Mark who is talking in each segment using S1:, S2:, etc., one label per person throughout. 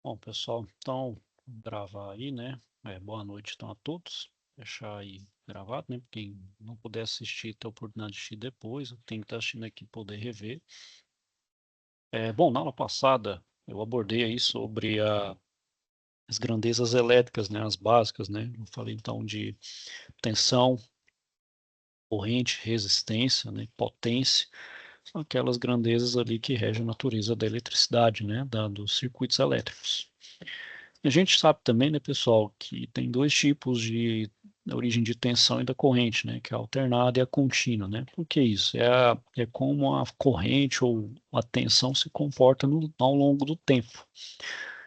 S1: Bom, pessoal, então, vou gravar aí, né? Boa noite, então, a todos. Deixar aí gravado, né? Quem não puder assistir, ter a oportunidade de assistir depois, tem que estar assistindo aqui poder rever. Bom, na aula passada, eu abordei aí sobre as grandezas elétricas, né? As básicas, né? Eu falei, então, de tensão, corrente, resistência, né? Potência. São aquelas grandezas ali que regem a natureza da eletricidade, né? Dos circuitos elétricos. A gente sabe também, né, pessoal, que tem dois tipos de origem de tensão e da corrente, né, que é a alternada e a contínua, né? Por que isso? É como a corrente ou a tensão se comporta ao longo do tempo.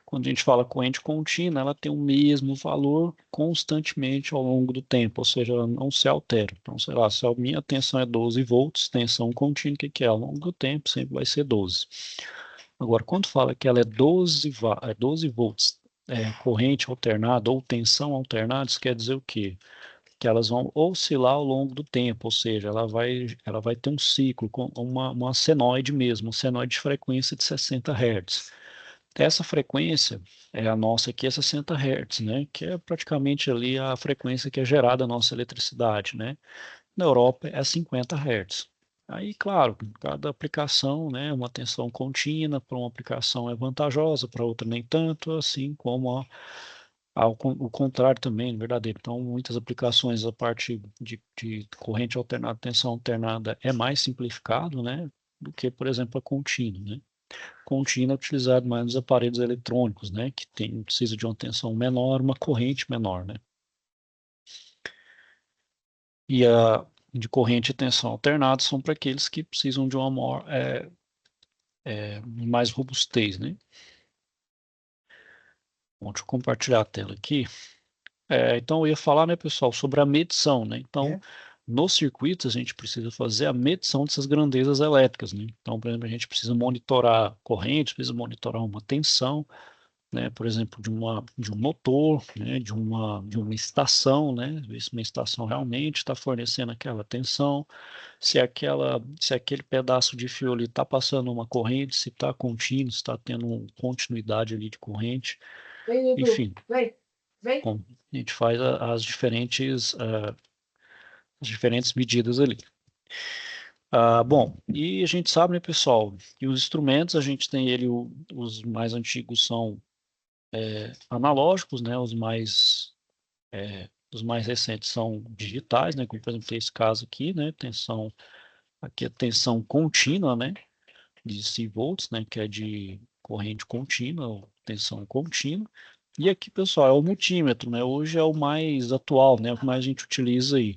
S1: Quando a gente fala corrente contínua, ela tem o mesmo valor constantemente ao longo do tempo, ou seja, ela não se altera. Então, sei lá, se a minha tensão é 12 volts, tensão contínua, o que é? Ao longo do tempo sempre vai ser 12. Agora, quando fala que ela é 12 volts, corrente alternada ou tensão alternada, isso quer dizer o quê? Que elas vão oscilar ao longo do tempo, ou seja, ela vai ter um ciclo, com uma senoide mesmo, um senoide de frequência de 60 Hz. Essa frequência é a nossa aqui, é 60 Hz, né? Que é praticamente ali a frequência que é gerada a nossa eletricidade, né? Na Europa é 50 Hz. Aí, claro, cada aplicação, né, uma tensão contínua, para uma aplicação é vantajosa, para outra nem tanto, assim como o contrário também, verdadeiro. Então, muitas aplicações, a parte de corrente alternada, tensão alternada é mais simplificado, né, do que, por exemplo, a contínua, né. Contínua é utilizado mais nos aparelhos eletrônicos, né, que precisa de uma tensão menor, uma corrente menor, né. E a de corrente e tensão alternada são para aqueles que precisam de uma maior, mais robustez, né. Bom, deixa eu compartilhar a tela aqui. Então eu ia falar, né, pessoal, sobre a medição, né. Então,
S2: É?
S1: nos circuitos a gente precisa fazer a medição dessas grandezas elétricas, né. Então, por exemplo, a gente precisa monitorar corrente, precisa monitorar uma tensão, né, por exemplo, de um motor, né, de uma estação, né, ver se uma estação realmente está fornecendo aquela tensão, se aquele pedaço de fio ali está passando uma corrente, se está contínuo, se está tendo continuidade ali de corrente,
S2: Vem, Dudu,
S1: enfim,
S2: vem, vem.
S1: como a gente faz as diferentes medidas ali. Bom, e a gente sabe, né, pessoal, que os instrumentos, a gente tem os mais antigos são analógicos, né, os mais recentes são digitais, né, como por exemplo esse caso aqui, né, aqui é tensão contínua, né, de 100 volts, né, que é de corrente contínua, ou tensão contínua. E aqui, pessoal, é o multímetro, né, hoje é o mais atual, né, o que mais a gente utiliza aí,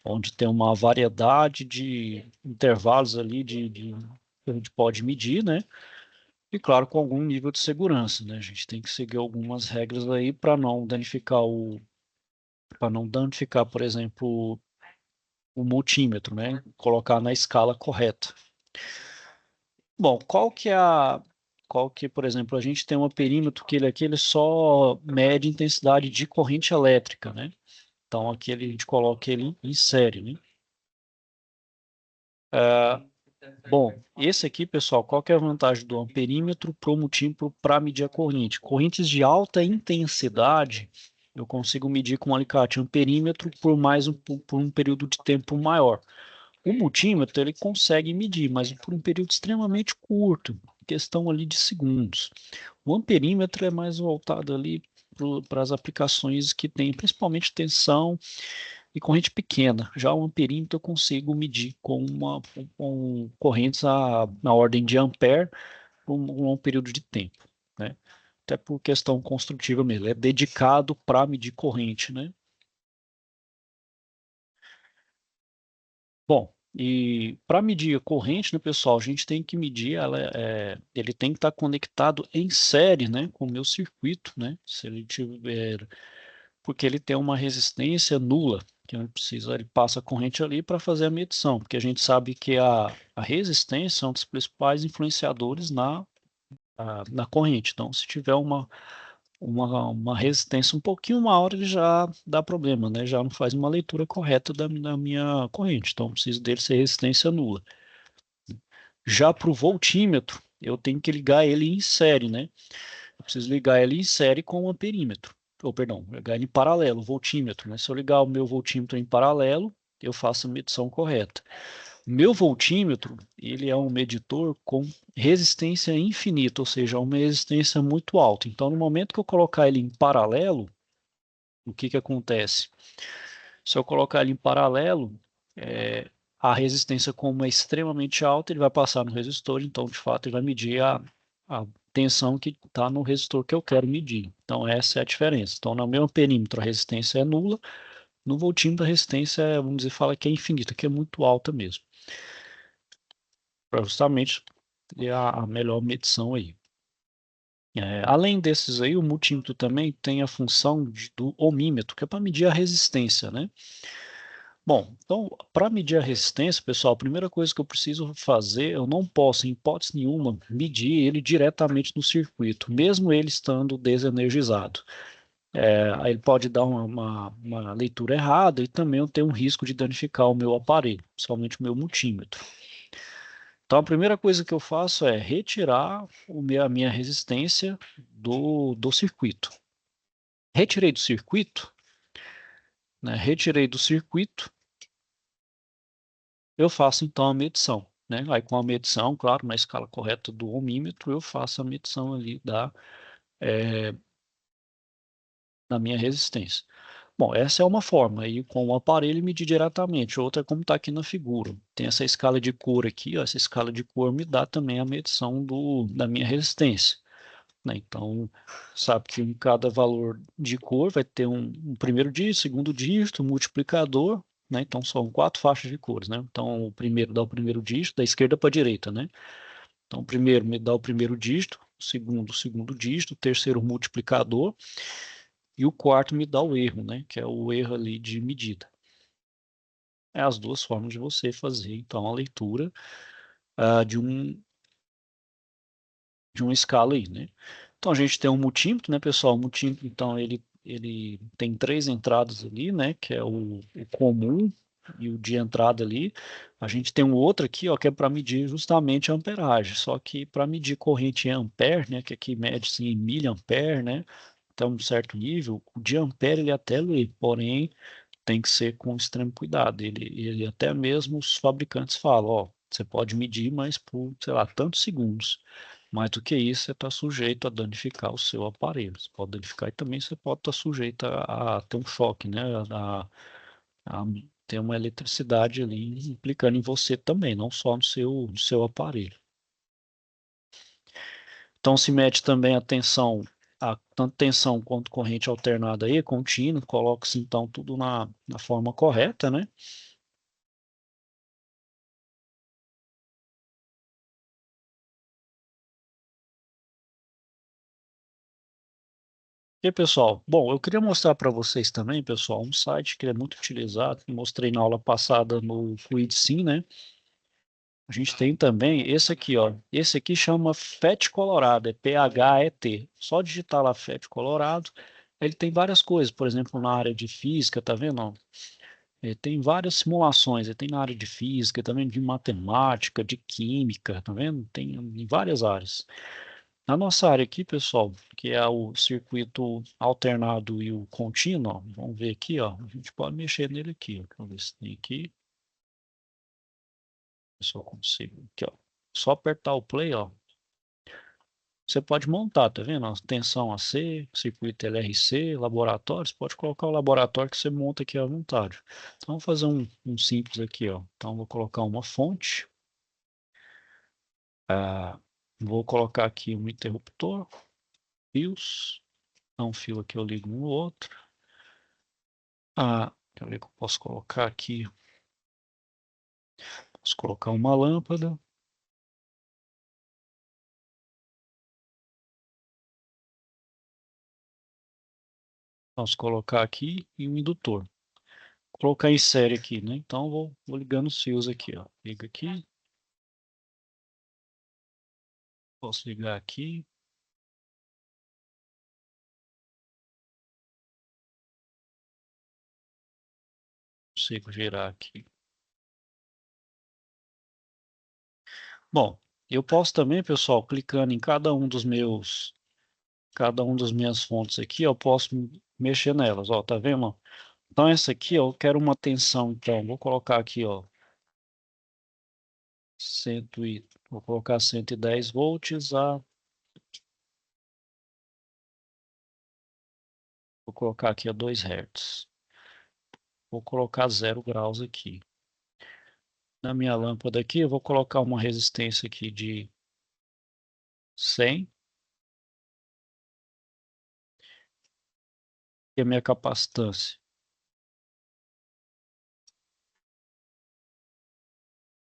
S1: onde tem uma variedade de intervalos ali que a gente pode medir, né, e claro, com algum nível de segurança, né, a gente tem que seguir algumas regras aí para não danificar, por exemplo, o multímetro, né, colocar na escala correta. Bom, qual que, por exemplo, a gente tem um perímetro que ele aqui ele só mede intensidade de corrente elétrica, né? Então aqui a gente coloca ele em série, né? Ah, bom, esse aqui, pessoal, qual que é a vantagem do amperímetro para o multímetro para medir a corrente? Correntes de alta intensidade, eu consigo medir com um alicate amperímetro por um período de tempo maior. O multímetro ele consegue medir, mas por um período extremamente curto, questão ali de segundos. O amperímetro é mais voltado ali para as aplicações que tem principalmente tensão e corrente pequena. Já o amperímetro eu consigo medir com correntes na ordem de ampere por um período de tempo, né? Até por questão construtiva mesmo, é dedicado para medir corrente, né? Bom, e para medir a corrente, né, pessoal, a gente tem que medir ele tem que estar conectado em série, né, com o meu circuito, né, se ele tiver, porque ele tem uma resistência nula, que ele passa a corrente ali para fazer a medição, porque a gente sabe que a resistência é um dos principais influenciadores na corrente. Então, se tiver uma resistência um pouquinho maior, ele já dá problema, né? Já não faz uma leitura correta da minha corrente. Então, eu preciso dele ser resistência nula. Já para o voltímetro, eu tenho que ligar ele em série, né? Eu preciso ligar ele em série com o amperímetro. Ou, perdão, ligar ele em paralelo, o voltímetro, né? Se eu ligar o meu voltímetro em paralelo, eu faço a medição correta. Meu voltímetro, ele é um medidor com resistência infinita, ou seja, uma resistência muito alta. Então, no momento que eu colocar ele em paralelo, o que que acontece? Se eu colocar ele em paralelo, a resistência, como é extremamente alta, ele vai passar no resistor, então, de fato, ele vai medir a tensão que está no resistor que eu quero medir. Então, essa é a diferença. Então, no meu amperímetro, a resistência é nula, no voltímetro, a resistência, vamos dizer, fala que é infinita, que é muito alta mesmo. Para justamente ter a melhor medição aí. Além desses aí, o multímetro também tem a função do ohmímetro, que é para medir a resistência, né? Bom, então, para medir a resistência, pessoal, a primeira coisa que eu preciso fazer, eu não posso, em hipótese nenhuma, medir ele diretamente no circuito, mesmo ele estando desenergizado. Aí ele pode dar uma leitura errada e também eu tenho um risco de danificar o meu aparelho, principalmente o meu multímetro. Então, a primeira coisa que eu faço é retirar a minha resistência do circuito. Retirei do circuito, né? Retirei do circuito, eu faço então a medição, né? Aí com a medição, claro, na escala correta do ohmímetro, eu faço a medição ali da minha resistência. Bom, essa é uma forma, aí com o aparelho medir diretamente. Outra é como está aqui na figura. Tem essa escala de cor aqui, ó, essa escala de cor me dá também a medição da minha resistência, né? Então, sabe que em cada valor de cor vai ter um primeiro dígito, segundo dígito, multiplicador, né? Então, são 4 faixas de cores, né? Então, o primeiro dá o primeiro dígito, da esquerda para a direita, né? Então, o primeiro me dá o primeiro dígito, o segundo dígito, o terceiro, o multiplicador, e o quarto me dá o erro, né? Que é o erro ali de medida. É as duas formas de você fazer, então, a leitura de uma escala aí, né? Então a gente tem um multímetro, né, pessoal? O multímetro, então, ele tem 3 entradas ali, né? Que é o comum e o de entrada ali. A gente tem um outro aqui, ó, que é para medir justamente a amperagem. Só que para medir corrente em ampere, né? Que aqui mede-se em miliampere, né? Até um certo nível, o de ampere ele até lê, porém tem que ser com extremo cuidado. Ele até mesmo os fabricantes falam, ó, você pode medir, mas por, sei lá, tantos segundos. Mais do que isso, você está sujeito a danificar o seu aparelho. Você pode danificar e também você pode estar sujeito a ter um choque, né? A ter uma eletricidade ali implicando em você também, não só no seu aparelho. Então se mede também a tensão, tanto tensão quanto corrente alternada aí, contínua, coloca-se então tudo na forma correta, né? E pessoal, bom, eu queria mostrar para vocês também, pessoal, um site que é muito utilizado, que mostrei na aula passada no Sim, né? A gente tem também esse aqui, ó. Esse aqui chama FET Colorado, é PHET. Só digitar lá FET Colorado, ele tem várias coisas, por exemplo, na área de física, tá vendo? Ó? Tem várias simulações, tem na área de física, também de matemática, de química, tá vendo? Tem em várias áreas. Na nossa área aqui, pessoal, que é o circuito alternado e o contínuo, ó, vamos ver aqui, ó, a gente pode mexer nele aqui, ó, vamos ver se tem aqui, eu só consigo, aqui, ó, só apertar o play, ó, você pode montar, tá vendo? Tensão AC, circuito LRC, laboratório, você pode colocar o laboratório que você monta aqui à vontade. Então, vamos fazer um simples aqui, ó, então vou colocar uma fonte, vou colocar aqui um interruptor, fios, um fio aqui eu ligo no outro. Deixa eu ver o que eu posso colocar aqui. Posso colocar uma lâmpada. Posso colocar aqui e um indutor. Vou colocar em série aqui, né? Então vou ligando os fios aqui, ó. Liga aqui. Posso ligar aqui. Consigo girar aqui. Bom, eu posso também, pessoal, clicando em cada um dos meus cada uma das minhas fontes aqui, eu posso mexer nelas, ó, tá vendo? Então essa aqui, ó, eu quero uma tensão, então, vou colocar aqui, ó, vou colocar 110 volts vou colocar aqui a 2 Hz. Vou colocar 0 graus aqui. Na minha lâmpada aqui, eu vou colocar uma resistência aqui de 100. E a minha capacitância.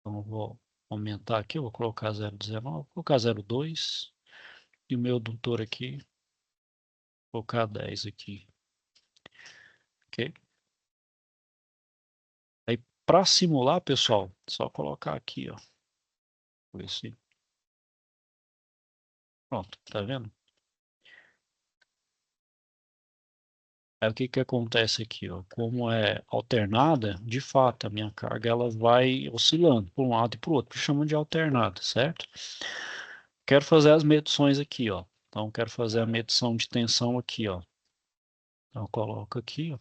S1: Então, eu vou aumentar aqui, eu vou colocar 0,19, vou colocar 0,2. E o meu adutor aqui, vou colocar 10 aqui. Ok? Aí, para simular, pessoal, só colocar aqui, ó. Esse. Pronto, tá vendo? Aí o que que acontece aqui, ó? Como é alternada, de fato, a minha carga ela vai oscilando por um lado e para o outro, chama de alternada, certo? Quero fazer as medições aqui, ó. Então, quero fazer a medição de tensão aqui, ó. Então, eu coloco aqui, ó.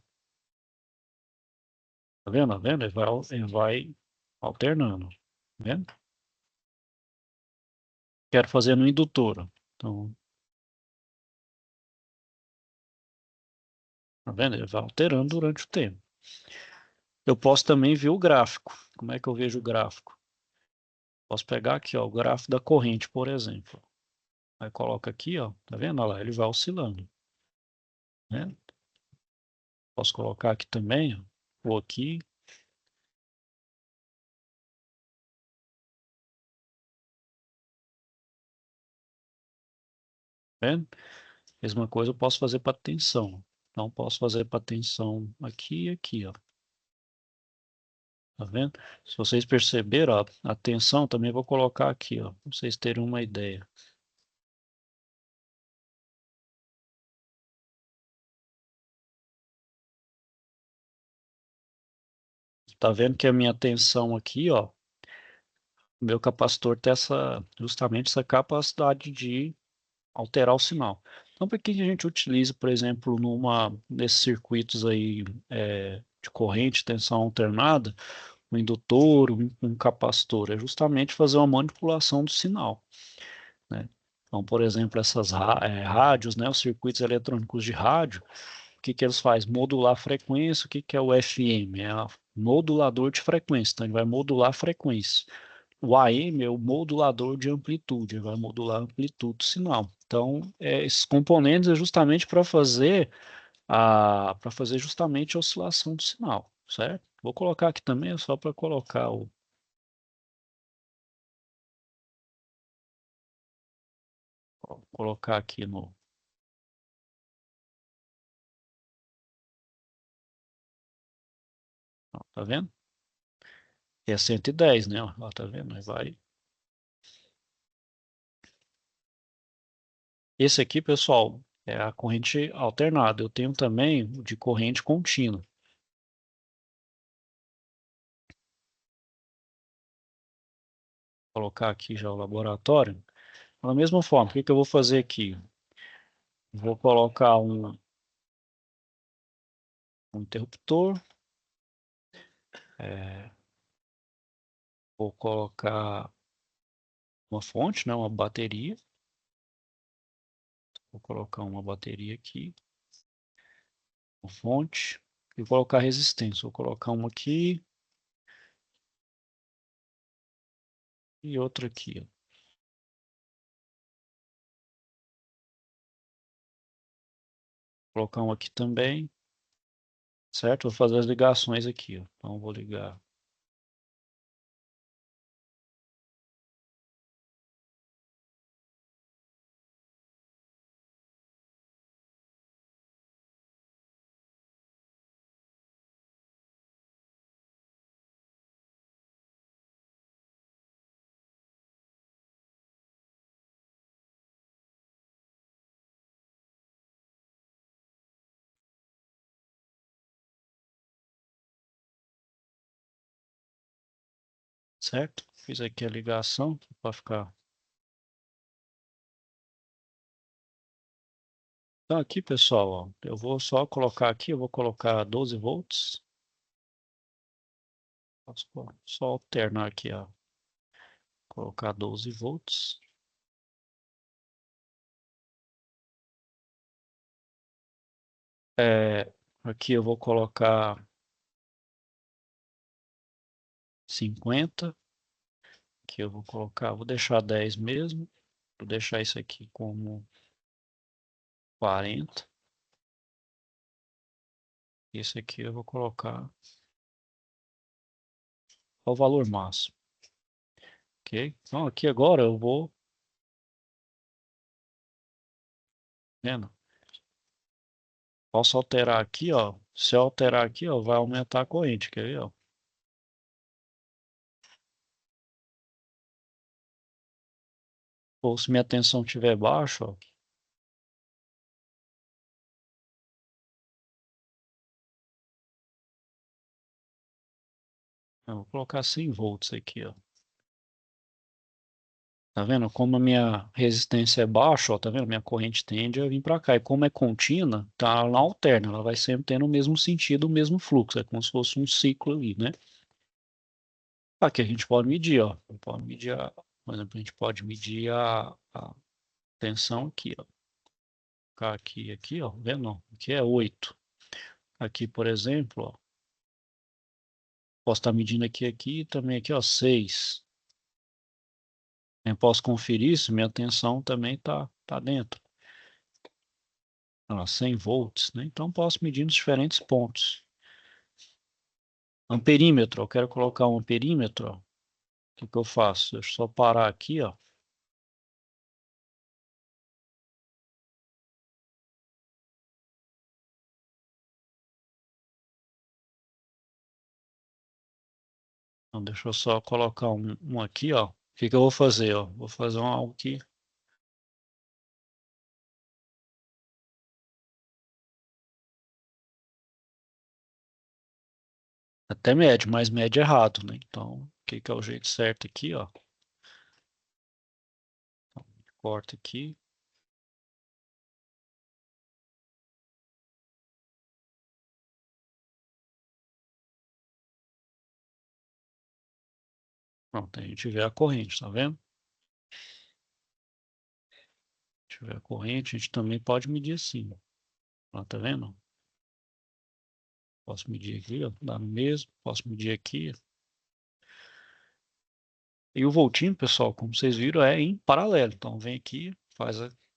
S1: Tá vendo? Tá vendo? Ele vai alternando. Tá vendo? Quero fazer no indutor, ó. Então, tá vendo? Ele vai alterando durante o tempo. Eu posso também ver o gráfico. Como é que eu vejo o gráfico? Posso pegar aqui, ó, o gráfico da corrente, por exemplo. Aí coloca aqui, ó, tá vendo? Olha lá, ele vai oscilando, né? Posso colocar aqui também, ó, vou aqui, tá vendo? Mesma coisa eu posso fazer para tensão. Então, posso fazer para tensão aqui e aqui, ó. Tá vendo? Se vocês perceberam, ó, a tensão também vou colocar aqui, ó, para vocês terem uma ideia. Tá vendo que a minha tensão aqui, ó, o meu capacitor tem justamente essa capacidade de alterar o sinal. Então, para que a gente utiliza, por exemplo, nesses circuitos aí de corrente, tensão alternada, um indutor, um capacitor, é justamente fazer uma manipulação do sinal, né? Então, por exemplo, essas rádios, né, os circuitos eletrônicos de rádio, o que que eles fazem? Modular a frequência. O que que é o FM? É o modulador de frequência. Então, ele vai modular a frequência. O AM é o modulador de amplitude, ele vai modular a amplitude do sinal. Então, esses componentes é justamente para fazer justamente a oscilação do sinal, certo? Vou colocar aqui também, só para colocar colocar aqui no, ó, tá vendo? É 110, né? Ó, tá vendo? Aí vai. Esse aqui, pessoal, é a corrente alternada. Eu tenho também o de corrente contínua. Vou colocar aqui já o laboratório. Da mesma forma, o que que eu vou fazer aqui? Vou colocar um interruptor. Vou colocar uma fonte, né? Uma bateria. Vou colocar uma bateria aqui. Uma fonte. E vou colocar resistência. Vou colocar uma aqui e outra aqui, ó. Vou colocar uma aqui também. Certo? Vou fazer as ligações aqui, ó. Então, vou ligar. Certo? Fiz aqui a ligação para ficar Então aqui, pessoal, ó, eu vou só colocar aqui, eu vou colocar 12 volts. Só alternar aqui, ó. Colocar 12 volts. Aqui eu vou colocar 50. Aqui eu vou colocar, vou deixar 10 mesmo. Vou deixar isso aqui como 40. Esse aqui eu vou colocar o valor máximo. Ok? Então aqui agora eu vou, vendo? Posso alterar aqui, ó. Se eu alterar aqui, ó, vai aumentar a corrente, quer ver, ó? Ou se minha tensão estiver baixa, ó. Eu vou colocar 100 volts aqui, ó. Tá vendo? Como a minha resistência é baixa, ó, tá vendo? Minha corrente tende a vir para cá. E como é contínua, tá, ela não alterna. Ela vai sempre tendo o mesmo sentido, o mesmo fluxo. É como se fosse um ciclo ali, né? Aqui a gente pode medir, ó. Pode medir, por exemplo, a gente pode medir a tensão aqui, ó. Aqui, ó. Vendo? Não. Aqui é 8. Aqui, por exemplo, ó. Posso estar medindo aqui, também aqui, ó, 6. Eu posso conferir se minha tensão também tá dentro. 100 volts, né? Então posso medir nos diferentes pontos. Amperímetro, eu quero colocar um amperímetro, ó. O que eu faço? Deixa eu só parar aqui, ó. Então, deixa eu só colocar um aqui, ó. O que eu vou fazer, ó? Vou fazer algo aqui. Até mede, mas mede errado, né? Então, o que é o jeito certo aqui, ó? Então, corta aqui. Pronto, a gente vê a corrente, tá vendo? A gente vê a corrente, a gente também pode medir assim. Ó, tá vendo? Posso medir aqui, ó, dá no mesmo. Posso medir aqui. E o voltinho, pessoal, como vocês viram, é em paralelo. Então, vem aqui,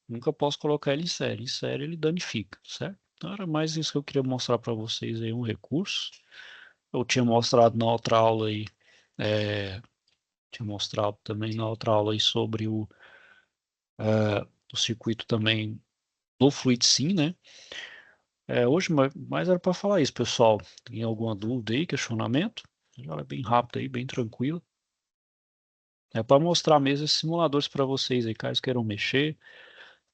S1: nunca posso colocar ele em série. Em série ele danifica, certo? Então, era mais isso que eu queria mostrar para vocês aí, um recurso. Eu tinha mostrado na outra aula aí, tinha mostrado também na outra aula aí sobre o circuito também do FluidSim, né? Hoje, mais era para falar isso, pessoal. Tem alguma dúvida aí, questionamento? Ela é bem rápido aí, bem tranquilo. É para mostrar mesmo esses simuladores para vocês aí, caso queiram mexer.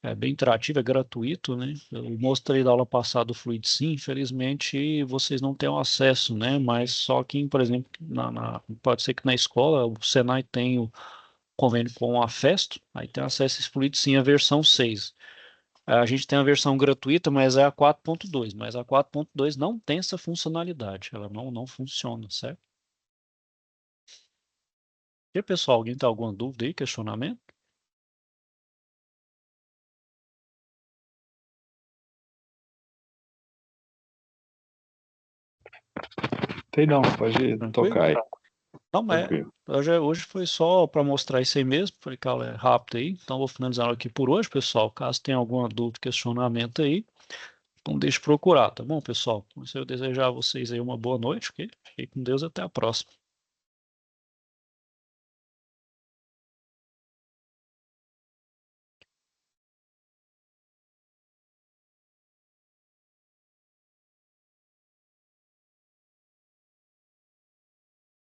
S1: É bem interativo, é gratuito, né? Eu mostrei da aula passada o FluidSim, infelizmente vocês não têm acesso, né? Mas só quem, por exemplo, pode ser que na escola o Senai tem o convênio com a Festo, aí tem acesso a esse FluidSim, a versão 6. A gente tem a versão gratuita, mas é a 4.2, mas a 4.2 não tem essa funcionalidade, ela não funciona, certo? E pessoal, alguém tem alguma dúvida aí, questionamento?
S3: Tem não, pode
S1: Tranquilo?
S3: tocar aí.
S1: Não,
S3: Tranquilo.
S1: hoje foi só para mostrar isso aí mesmo, falei que ela é rápida aí. Então vou finalizar aqui por hoje, pessoal. Caso tenha alguma dúvida, questionamento aí, não deixe de procurar, tá bom, pessoal? Então, se eu desejar a vocês aí uma boa noite, ok? Fiquem com Deus, até a próxima.